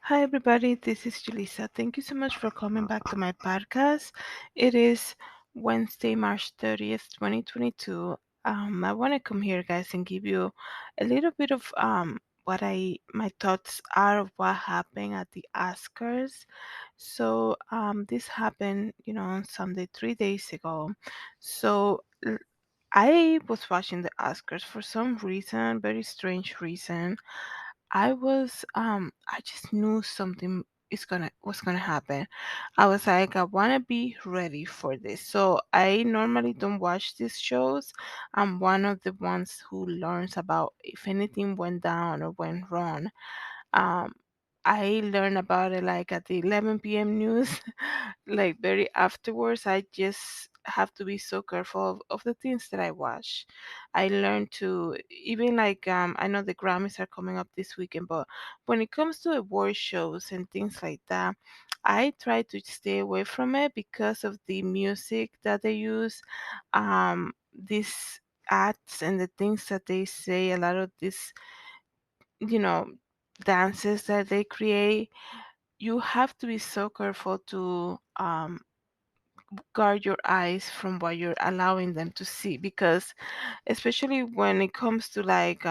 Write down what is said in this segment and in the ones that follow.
Hi, everybody. This is Julissa. Thank you so much for coming back to my podcast. It is Wednesday, March 30th, 2022. I want to come here, guys, and give you a little bit of my thoughts are of what happened at the Oscars. This happened, on Sunday, 3 days ago. I was watching the Oscars for some reason, very strange reason. I just knew something is gonna was gonna happen. I was like, I wanna be ready for this. So I normally don't watch these shows. I'm one of the ones who learns about if anything went down or went wrong. Um, I learned about it like at the 11 p.m. news, like very afterwards. I just have to be so careful of the things that I watch. I learned to even like I know the Grammys are coming up this weekend, but when it comes to award shows and things like that, I try to stay away from it because of the music that they use. These ads and the things that they say, a lot of this you know, dances that they create, you have to be so careful to guard your eyes from what you're allowing them to see because especially when it comes to like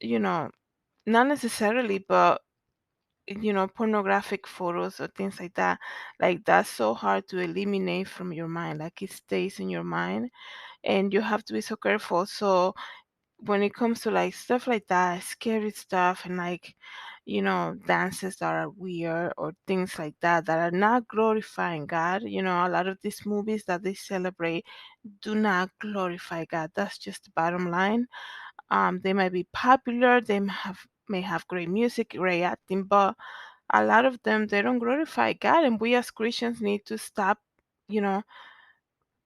you know, not necessarily, but pornographic photos or things like that's so hard to eliminate from your mind, like it stays in your mind and you have to be so careful. So when it comes to like stuff like that, scary stuff and like, dances that are weird or things like that are not glorifying God. A lot of these movies that they celebrate do not glorify God. That's just the bottom line. They might be popular, they may have great music, great acting, but a lot of them they don't glorify God, and we as Christians need to stop, you know,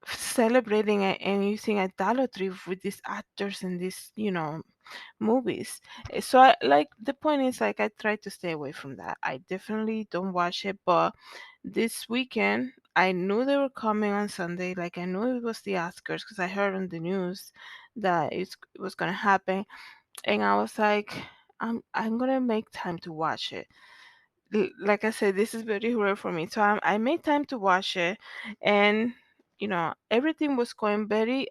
celebrating and using idolatry with these actors and these movies. So like the point is like I try to stay away from that. I definitely don't watch it, but this weekend I knew they were coming on Sunday. Like I knew it was the Oscars because I heard on the news that it was gonna happen, and I was like, I'm gonna make time to watch it. Like I said, this is very rare for me. So I made time to watch it, and everything was going very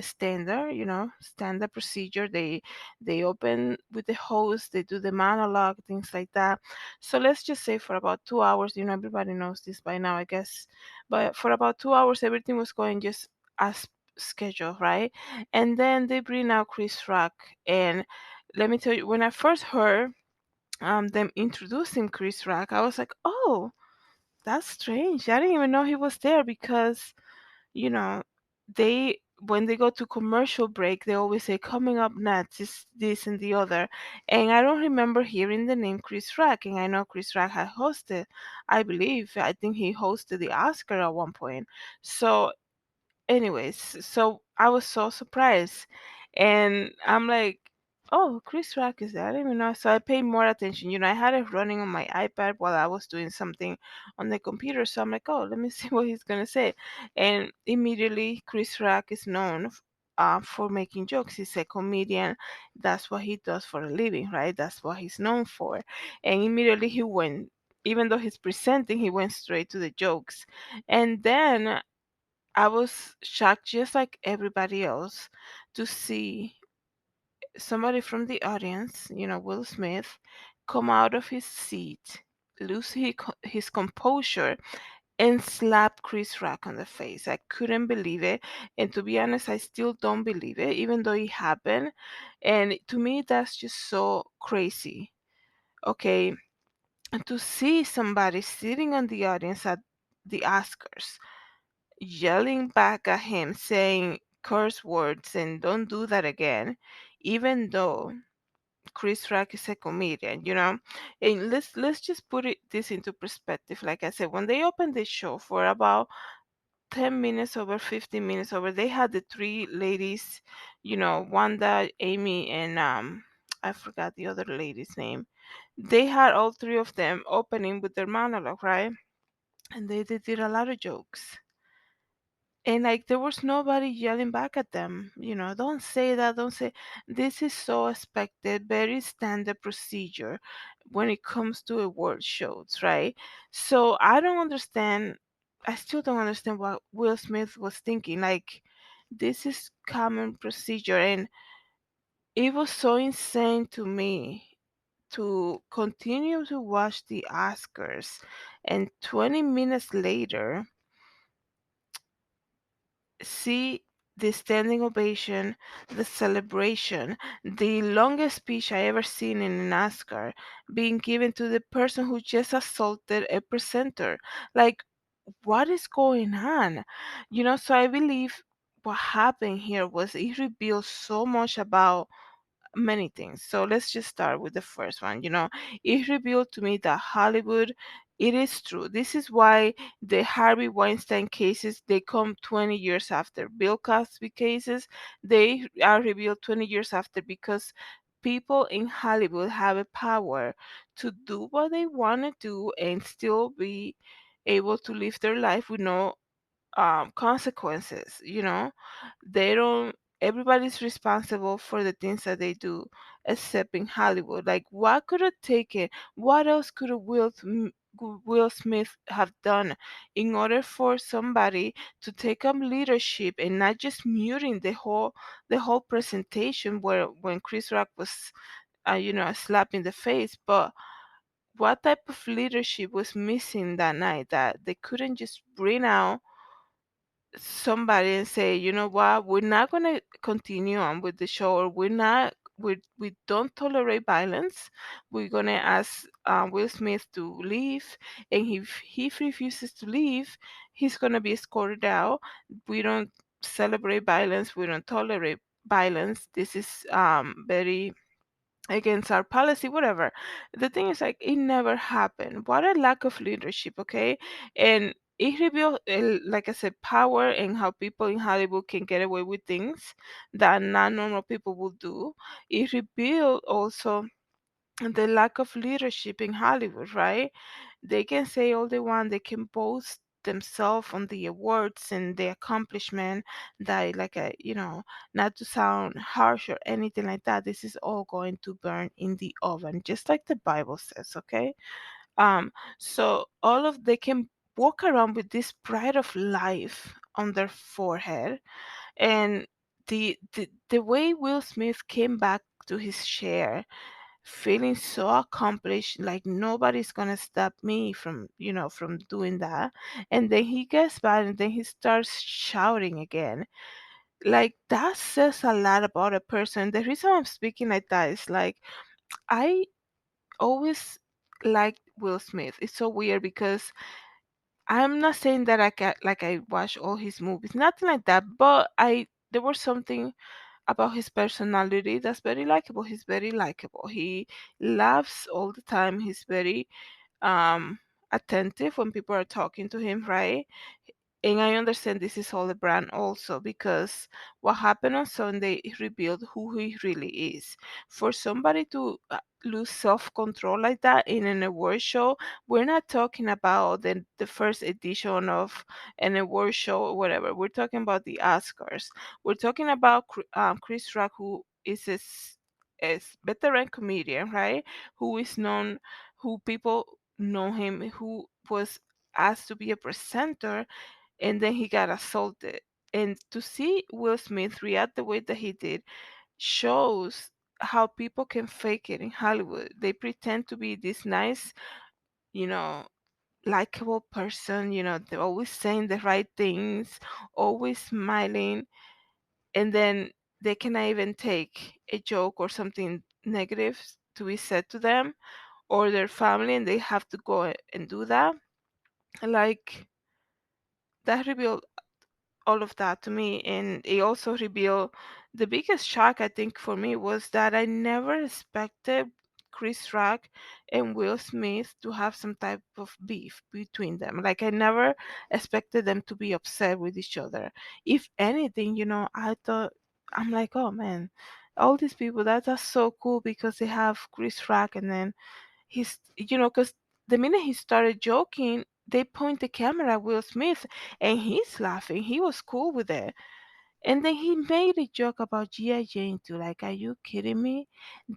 standard. Standard procedure. They open with the host, they do the monologue, things like that. So let's just say for about 2 hours. Everybody knows this by now, I guess. But for about 2 hours, everything was going just as scheduled, right? And then they bring out Chris Rock, and let me tell you, when I first heard them introducing Chris Rock, I was like, oh, that's strange. I didn't even know he was there because, you know, they when they go to commercial break, they always say coming up next is this and the other. And I don't remember hearing the name Chris Rock. And I know Chris Rock had hosted, I think he hosted the Oscar at one point. So anyways, so I was so surprised. And I'm like, oh, Chris Rock is there. I didn't even know. So I paid more attention. I had it running on my iPad while I was doing something on the computer. So I'm like, oh, let me see what he's going to say. And immediately, Chris Rock is known for making jokes. He's a comedian. That's what he does for a living, right? That's what he's known for. And immediately he went, even though he's presenting, he went straight to the jokes. And then I was shocked, just like everybody else, to see somebody from the audience, Will Smith, come out of his seat, lose his composure, and slap Chris Rock on the face. I couldn't believe it. And to be honest, I still don't believe it, even though it happened. And to me, that's just so crazy. Okay. And to see somebody sitting on the audience at the Oscars yelling back at him saying curse words and don't do that again, even though Chris Rock is a comedian, And let's just put this into perspective. Like I said, when they opened the show for about 10 minutes over, 15 minutes over, they had the three ladies, Wanda, Amy, and I forgot the other lady's name. They had all three of them opening with their monologue, right? And they did a lot of jokes. And like there was nobody yelling back at them, don't say that, don't say. This is so expected, very standard procedure when it comes to award shows, right? So I don't understand. I still don't understand what Will Smith was thinking. Like, this is common procedure, and it was so insane to me to continue to watch the Oscars, and 20 minutes later see the standing ovation, the celebration, the longest speech I ever seen in an Oscar being given to the person who just assaulted a presenter. Like, what is going on? So I believe what happened here was it revealed so much about many things. So let's just start with the first one. It revealed to me that Hollywood, it is true. This is why the Harvey Weinstein cases, they come 20 years after. Bill Cosby cases, they are revealed 20 years after, because people in Hollywood have a power to do what they want to do and still be able to live their life with no consequences. They don't, everybody's responsible for the things that they do, except in Hollywood. Like, what could have taken, what else could have Will Smith have done in order for somebody to take up leadership and not just muting the whole presentation where when Chris Rock was a slap in the face. But what type of leadership was missing that night that they couldn't just bring out somebody and say, you know what, we're not going to continue on with the show, or we don't tolerate violence. We're going to ask Will Smith to leave, and if he refuses to leave, he's going to be escorted out. We don't celebrate violence. We don't tolerate violence. This is very against our policy, whatever. The thing is, like, it never happened. What a lack of leadership, okay? And it revealed, like I said, power and how people in Hollywood can get away with things that non-normal people will do. It revealed also the lack of leadership in Hollywood, right? They can say all they want, they can boast themselves on the awards and the accomplishment that, like, not to sound harsh or anything like that, this is all going to burn in the oven, just like the Bible says, okay? So all of they can walk around with this pride of life on their forehead, and the way Will Smith came back to his chair feeling so accomplished, like nobody's gonna stop me from doing that. And then he gets back and then he starts shouting again. Like, that says a lot about a person. The reason I'm speaking like that is, like, I always liked Will Smith. It's so weird because I'm not saying that I watch all his movies, nothing like that, but I there was something about his personality that's very likable. He's very likable. He laughs all the time. He's very um attentive when people are talking to him, right? And I understand this is all a brand also, because what happened on Sunday revealed who he really is. For somebody to lose self-control like that in an award show, we're not talking about the first edition of an award show or whatever. We're talking about the Oscars. We're talking about Chris Rock, who is a veteran comedian, right? Who is known, who people know him, who was asked to be a presenter, and then he got assaulted. And to see Will Smith react the way that he did shows how people can fake it in Hollywood. They pretend to be this nice, you know, likable person, they're always saying the right things, always smiling, and then they cannot even take a joke or something negative to be said to them or their family, and they have to go and do that. Like, that revealed all of that to me. And it also revealed the biggest shock, I think, for me was that I never expected Chris Rock and Will Smith to have some type of beef between them. Like, I never expected them to be upset with each other. If anything, I thought, I'm like, oh man, all these people, that's so cool because they have Chris Rock, and then because the minute he started joking, they point the camera at Will Smith, and he's laughing. He was cool with it. And then he made a joke about G.I. Jane too. Like, are you kidding me?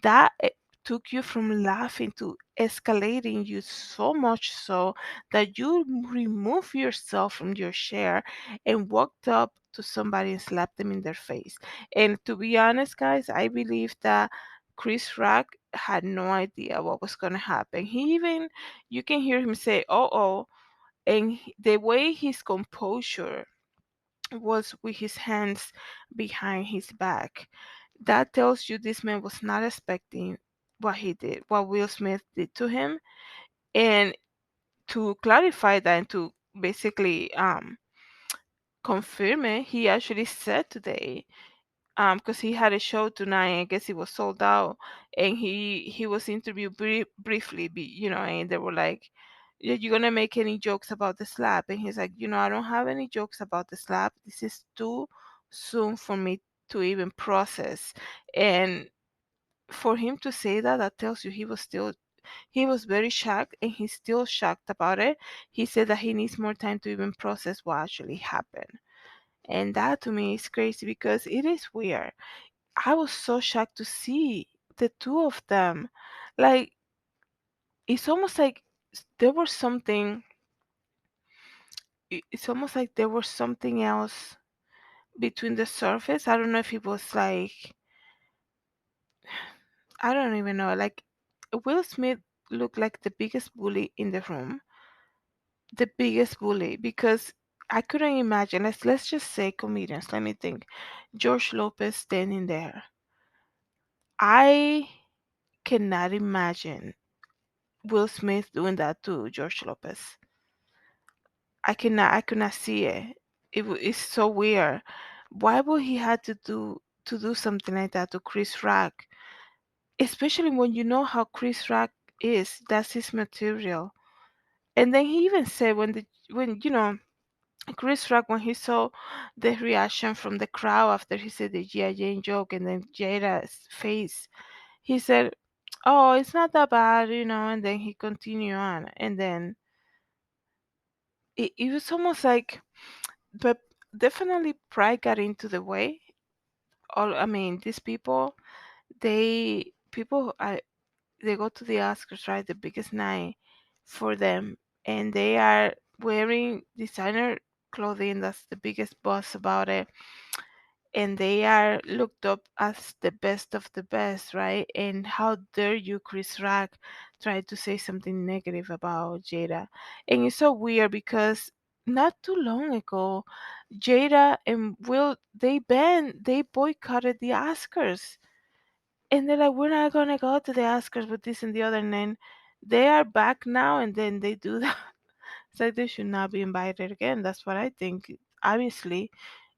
That took you from laughing to escalating you so much so that you remove yourself from your chair and walked up to somebody and slapped them in their face. And to be honest, guys, I believe that Chris Rock had no idea what was going to happen. He even, you can hear him say, oh, and the way his composure was with his hands behind his back. That tells you this man was not expecting what he did, what Will Smith did to him. And to clarify that and to basically confirm it, he actually said today, because he had a show tonight. I guess it was sold out, and he was interviewed briefly, and they were like, "You gonna make any jokes about the slap?" And he's like, "I don't have any jokes about the slap. This is too soon for me to even process." And for him to say that, that tells you he was very shocked, and he's still shocked about it. He said that he needs more time to even process what actually happened. And that to me is crazy because it is weird. I was so shocked to see the two of them. Like, it's almost like there was something, it's almost like there was something else between the surface. I don't know if it was like, I don't even know. Like, Will Smith looked like the biggest bully in the room, the biggest bully, because I couldn't imagine. Let's just say comedians. Let me think. George Lopez standing there. I cannot imagine Will Smith doing that to George Lopez. I could not see it. It's so weird. Why would he had to do something like that to Chris Rock? Especially when you know how Chris Rock is. That's his material. And then he even said when Chris Rock, when he saw the reaction from the crowd after he said the G.I. Jane joke, and then Jada's face, he said, "Oh, it's not that bad." And then he continued on, and then it was almost like, but definitely pride got into the way. I mean, these people, they go to the Oscars, right? The biggest night for them, and they are wearing designer clothing. That's the biggest buzz about it, and they are looked up as the best of the best, right? And how dare you, Chris Rock, try to say something negative about Jada? And it's so weird because not too long ago, Jada and Will, they boycotted the Oscars, and they're like, we're not gonna go to the Oscars with this and the other, and then they are back now, and then they do that. It's like they should not be invited again. That's what I think. Obviously,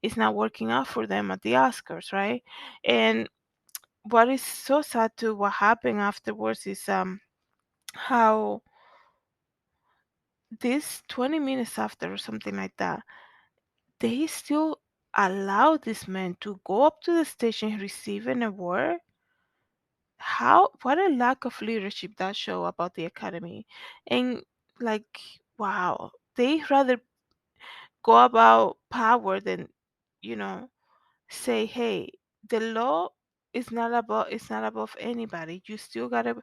it's not working out for them at the Oscars, right? And what is so sad too, what happened afterwards is how this 20 minutes after or something like that, they still allow this man to go up to the stage and receive an award. How, what a lack of leadership that show about the academy. And like, wow, they rather go about power than, you know, say, hey, the law is not above, it's not above anybody. You still gotta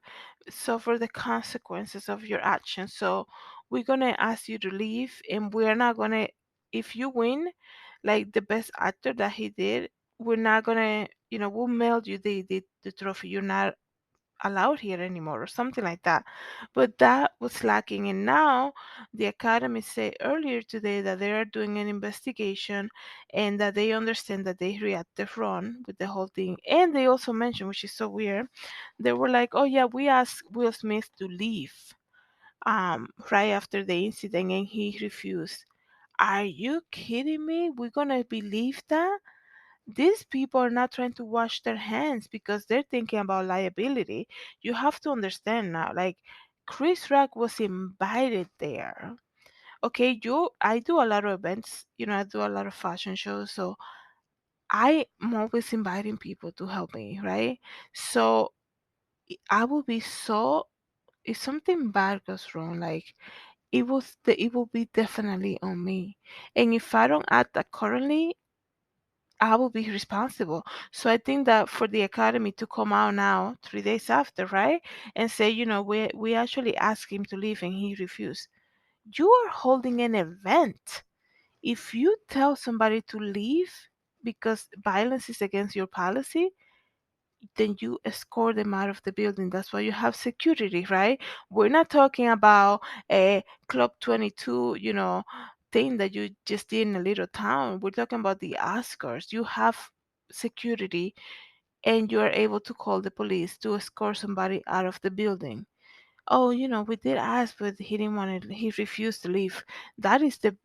suffer the consequences of your actions. So we're gonna ask you to leave, and we're not gonna, if you win like the best actor that he did, we're not gonna, we'll mail you the trophy. You're not allowed here anymore, or something like that. But that was lacking, and now the academy said earlier today that they are doing an investigation, and that they understand that they reacted wrong with the whole thing. And they also mentioned, which is so weird, they were like, oh yeah, we asked Will Smith to leave right after the incident, and he refused. Are you kidding me? We're gonna believe that? These people are not trying to wash their hands because they're thinking about liability. You have to understand now, like, Chris Rock was invited there. Okay, I do a lot of events, I do a lot of fashion shows, so I'm always inviting people to help me, right? So I will be so, if something bad goes wrong, like it will be definitely on me. And if I don't act accordingly, I will be responsible. So I think that for the academy to come out now, 3 days after, right, and say, we actually asked him to leave and he refused. You are holding an event. If you tell somebody to leave because violence is against your policy, then you escort them out of the building. That's why you have security, right? We're not talking about a Club 22, thing that you just did in a little town. We're talking about the Oscars. You have security and you are able to call the police to escort somebody out of the building. Oh, we did ask, but he didn't want to, he refused to leave. That's the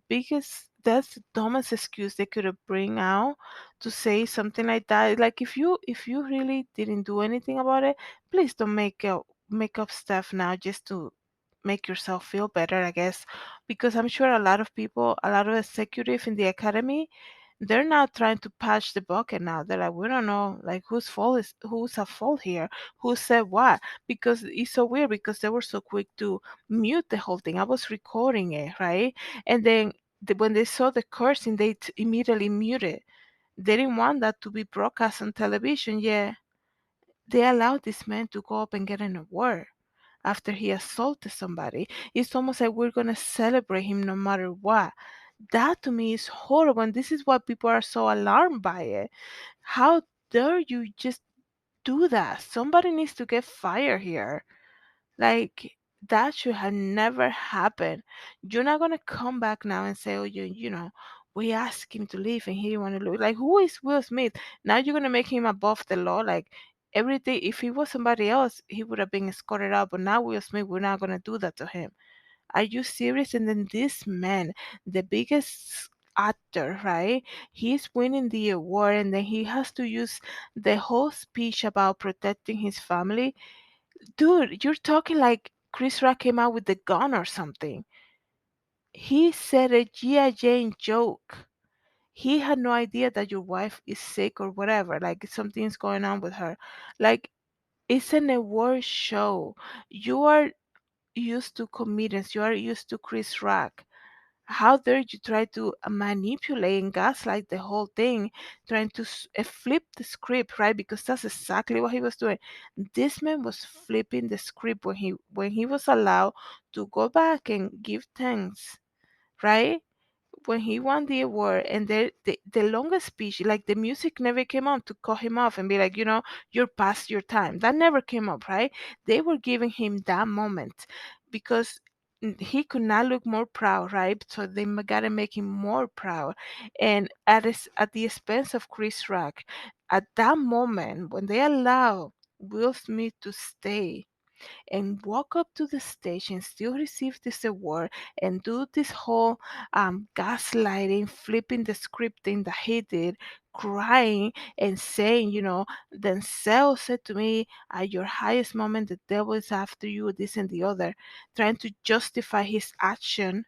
dumbest excuse they could have bring out to say something like that. Like if you really didn't do anything about it, please don't make up stuff now just to make yourself feel better, I guess. Because I'm sure a lot of executives in the academy, they're now trying to patch the bucket now. They're like, we don't know, like who's at fault here, who said what, because it's so weird because they were so quick to mute the whole thing. I was recording it, right? And then when they saw the cursing, they immediately muted. They didn't want that to be broadcast on television. Yeah, they allowed this man to go up and get an award after he assaulted somebody. It's almost like we're gonna celebrate him no matter what. That to me is horrible, and this is why people are so alarmed by it. How dare you just do that? Somebody needs to get fired here. Like that should have never happened. You're not gonna come back now and say, "Oh, we asked him to leave and he didn't want to leave." Like, who is Will Smith? Now you're gonna make him above the law? Like everything. If he was somebody else, he would have been escorted out. But now Will Smith, we're not gonna do that to him. Are you serious? And then this man, the biggest actor, right? He's winning the award, and then he has to use the whole speech about protecting his family. Dude, you're talking like Chris Rock came out with the gun or something. He said a G.I. Jane joke. He had no idea that your wife is sick or whatever, like something's going on with her. Like, it's an award show. You are used to comedians, you are used to Chris Rock. How dare you try to manipulate and gaslight the whole thing, trying to flip the script, right? Because that's exactly what he was doing. This man was flipping the script when he was allowed to go back and give thanks, right? When he won the award, and the longest speech, like the music never came on to cut him off and be like, you're past your time. That never came up, right? They were giving him that moment because he could not look more proud, right? So they gotta make him more proud, and at the expense of Chris Rock. At that moment, when they allow Will Smith to stay and walk up to the stage and still receive this award and do this whole gaslighting, flipping the script thing that he did, crying and saying, Denzel said to me, at your highest moment, the devil is after you, this and the other, trying to justify his action.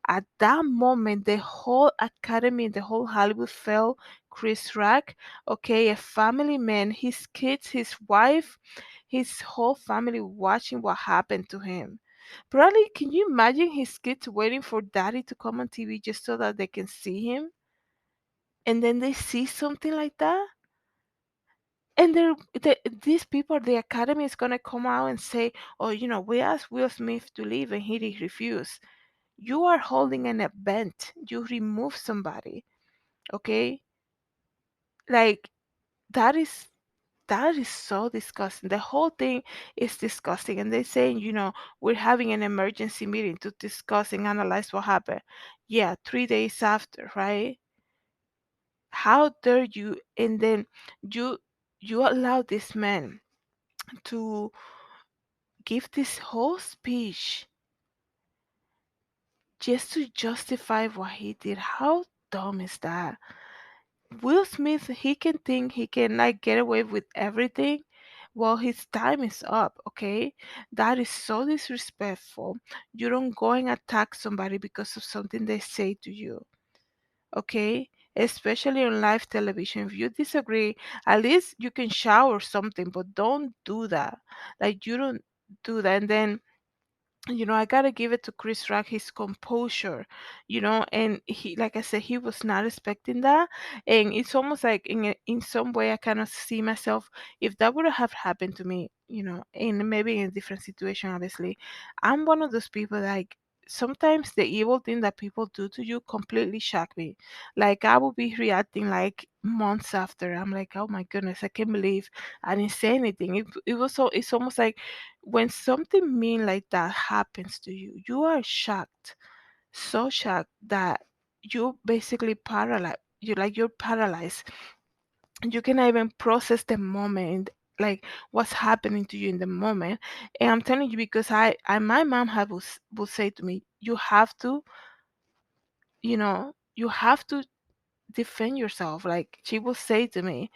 At that moment, the whole academy, the whole Hollywood felt Chris Rock, okay, a family man, his kids, his wife, his whole family watching what happened to him. Probably, can you imagine his kids waiting for daddy to come on TV just so that they can see him? And then they see something like that? And these people, the academy is going to come out and say, oh, we asked Will Smith to leave and he refused. You are holding an event. You remove somebody, okay? Like that is that is so disgusting. The whole thing is disgusting. And they're saying, we're having an emergency meeting to discuss and analyze what happened. Yeah, 3 days after, right? How dare you? And then you you allow this man to give this whole speech just to justify what he did. How dumb is that? Will Smith, he can think he can like get away with everything. Well, his time is up, okay? That is so disrespectful. You don't go and attack somebody because of something they say to you, okay? Especially on live television. If you disagree, at least you can shout or something, but don't do that. Like, you don't do that. And then I gotta give it to Chris Rock, his composure, and he, like I said, he was not expecting that. And it's almost like in some way I kind of see myself, if that would have happened to me, and maybe in a different situation, obviously. I'm one of those people like sometimes the evil thing that people do to you completely shock me. Like I will be reacting like months after. I'm like, oh my goodness, I can't believe I didn't say anything. It was so it's almost like when something mean like that happens to you, you are shocked, so shocked that you basically paralyzed. You're paralyzed. You cannot even process the moment, like what's happening to you in the moment. And I'm telling you because my mom would say to me, you have to defend yourself. Like she will say to me,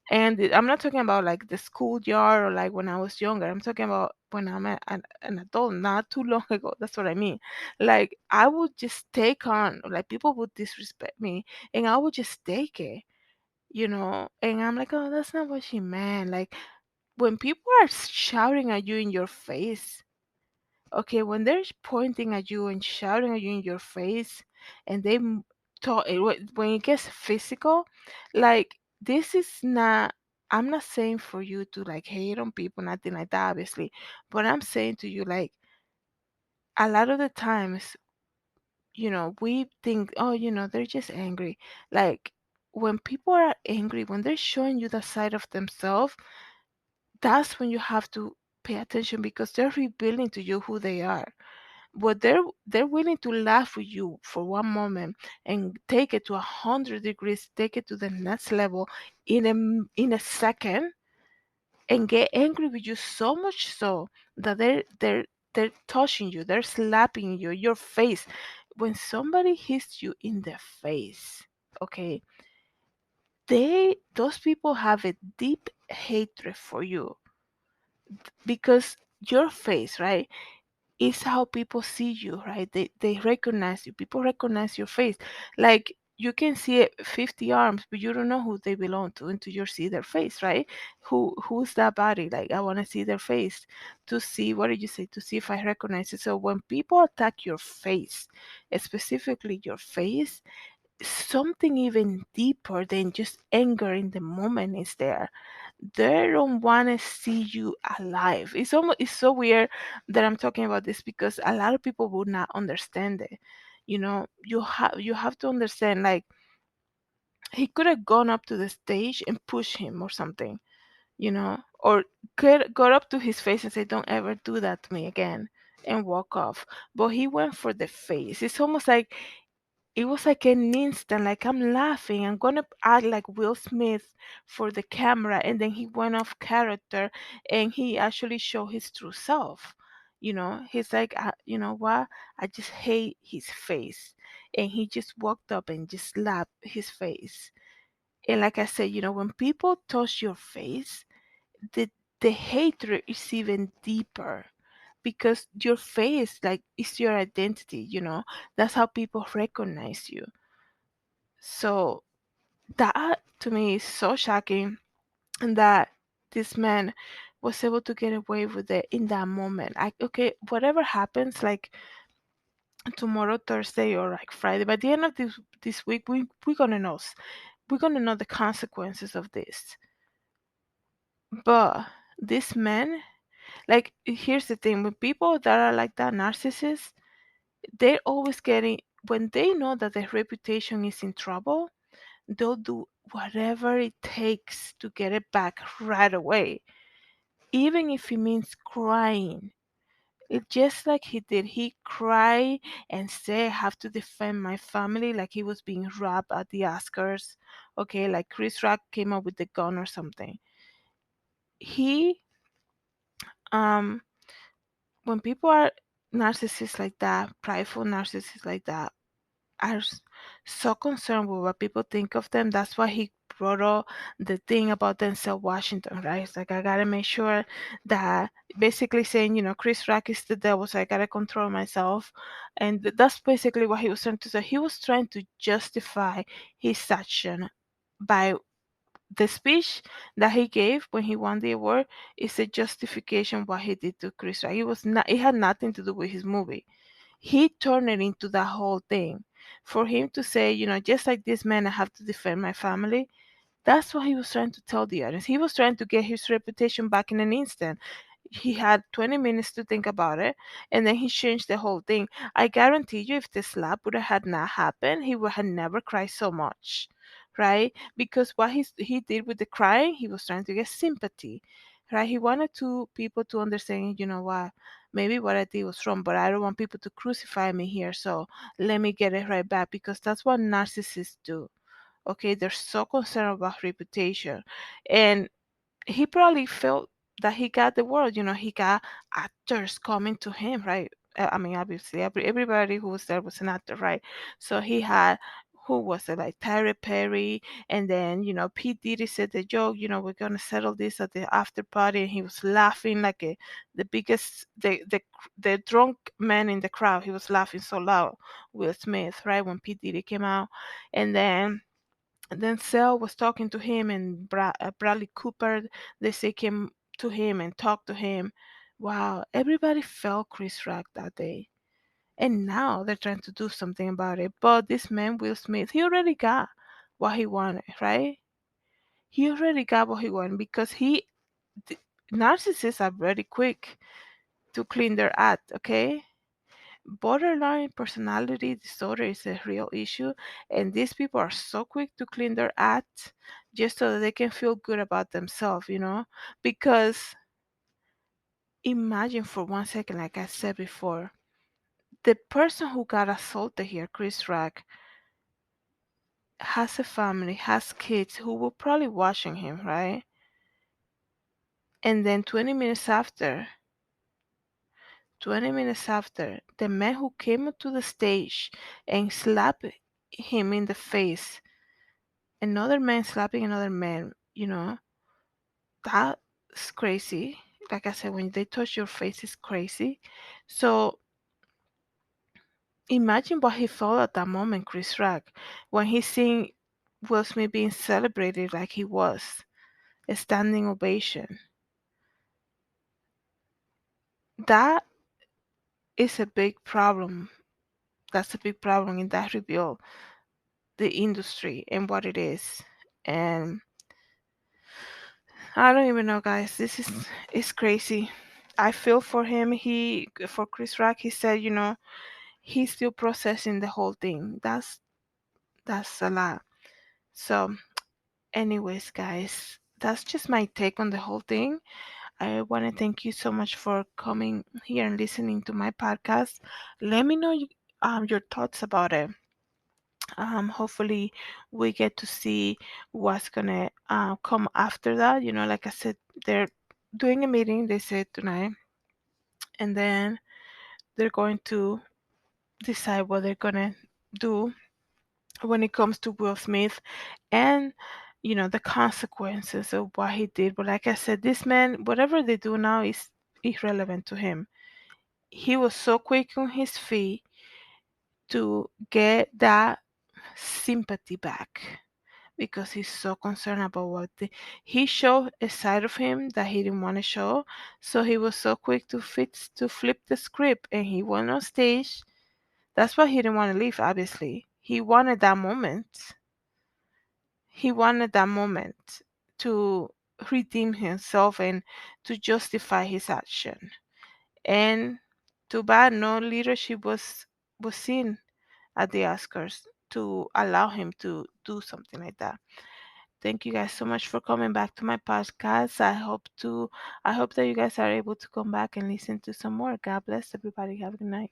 and I'm not talking about like the schoolyard or like when I was younger. I'm talking about when I'm an adult, not too long ago. That's what I mean. Like I would just take on, like people would disrespect me, and I would just take it. And I'm like, oh, that's not what she meant. Like when people are shouting at you in your face, okay, when they're pointing at you and shouting at you in your face, and talk when it gets physical, like this is not. I'm not saying for you to like hate on people, nothing like that, obviously. But I'm saying to you, like a lot of the times, we think, oh, they're just angry. Like when people are angry, when they're showing you the side of themselves, that's when you have to pay attention because they're revealing to you who they are. But they're willing to laugh with you for one moment and take it to 100 degrees, take it to the next level in a second, and get angry with you so much so that they're touching you, they're slapping you, your face. When somebody hits you in the face, okay, those people have a deep hatred for you because your face, right? Is how people see you, right? They recognize you. People recognize your face. Like you can see 50 arms, but you don't know who they belong to until you see their face, right? Who's that body? Like I want to see their face to see what did you say to see if I recognize it. So when people attack your face, specifically your face, something even deeper than just anger in the moment is there. They don't want to see you alive. It's so weird that I'm talking about this because a lot of people would not understand it. You have to understand, like he could have gone up to the stage and pushed him or something, or could got up to his face and say, "Don't ever do that to me again," and walk off. But he went for the face. It's almost like it was like an instant, like I'm laughing, I'm gonna act like Will Smith for the camera, and then he went off character and he actually showed his true self. He's like, you know what? I just hate his face. And he just walked up and just slapped his face. And like I said, when people touch your face, the the hatred is even deeper because your face like is your identity. That's how people recognize you. So that to me is so shocking, and that this man was able to get away with it in that moment. Okay, whatever happens, like tomorrow, Thursday, or like Friday, by the end of this week, we're gonna know the consequences of this. But this man, like, here's the thing: when people that are like that, narcissists, they're always getting when they know that their reputation is in trouble, they'll do whatever it takes to get it back right away, even if it means crying. Just like he did, he cried and said, "I have to defend my family," like he was being robbed at the Oscars. Okay, like Chris Rock came up with the gun or something. He, um, when people are narcissists like that, prideful narcissists like that, are so concerned with what people think of them. That's why he brought up the thing about Denzel Washington, right? It's like I gotta make sure that basically saying, Chris Rock is the devil, so I gotta control myself. And that's basically what he was trying to say. He was trying to justify his action by the speech that he gave when he won the award is a justification what he did to Chris Rock. It was not. It had nothing to do with his movie. He turned it into that whole thing. For him to say, just like this man, I have to defend my family. That's what he was trying to tell the audience. He was trying to get his reputation back in an instant. He had 20 minutes to think about it, and then he changed the whole thing. I guarantee you, if the slap would have had not happened, he would have never cried so much, right? Because what he did with the crying, he was trying to get sympathy, right? He wanted to people to understand, what, maybe what I did was wrong, but I don't want people to crucify me here, so let me get it right back, because that's what narcissists do. Okay, they're so concerned about reputation, and he probably felt that he got the world. He got actors coming to him, right? I mean, obviously, everybody who was there was an actor, right? So he had, who was it, like Tyler Perry, and then Pete Diddy said the joke. We're gonna settle this at the after party, and he was laughing like the biggest, the drunk man in the crowd. He was laughing so loud. Will Smith, right, when Pete Diddy came out, and then Sel was talking to him, and Bradley Cooper, they say, came to him and talked to him. Wow, everybody felt Chris Rock that day. And now they're trying to do something about it. But this man, Will Smith, he already got what he wanted, right? He already got what he wanted because th- narcissists are very quick to clean their act, okay? Borderline personality disorder is a real issue, and these people are so quick to clean their act just so that they can feel good about themselves, Because imagine for 1 second, like I said before, the person who got assaulted here, Chris Rock, has a family, has kids who were probably watching him, right? And then 20 minutes after, the man who came up to the stage and slapped him in the face, another man slapping another man, that's crazy. Like I said, when they touch your face, it's crazy. So imagine what he felt at that moment, Chris Rock, when he seen Will Smith being celebrated like he was, a standing ovation. That is a big problem. That's a big problem, in that reveal the industry and what it is. And I don't even know, guys. This is crazy. I feel for him. For Chris Rock, he said, he's still processing the whole thing. That's a lot. So, anyways, guys, that's just my take on the whole thing. I want to thank you so much for coming here and listening to my podcast. Let me know your thoughts about it. Hopefully, we get to see what's gonna come after that. Like I said, they're doing a meeting. They said tonight, and then they're going to decide what they're gonna do when it comes to Will Smith, and the consequences of what he did. But like I said, this man, whatever they do now is irrelevant to him. He was so quick on his feet to get that sympathy back because he's so concerned about he showed a side of him that he didn't want to show. So he was so quick to flip the script, and he went on stage. That's why he didn't want to leave, obviously. He wanted that moment. He wanted that moment to redeem himself and to justify his action. And too bad no leadership was seen at the Oscars to allow him to do something like that. Thank you guys so much for coming back to my podcast. I hope that you guys are able to come back and listen to some more. God bless everybody. Have a good night.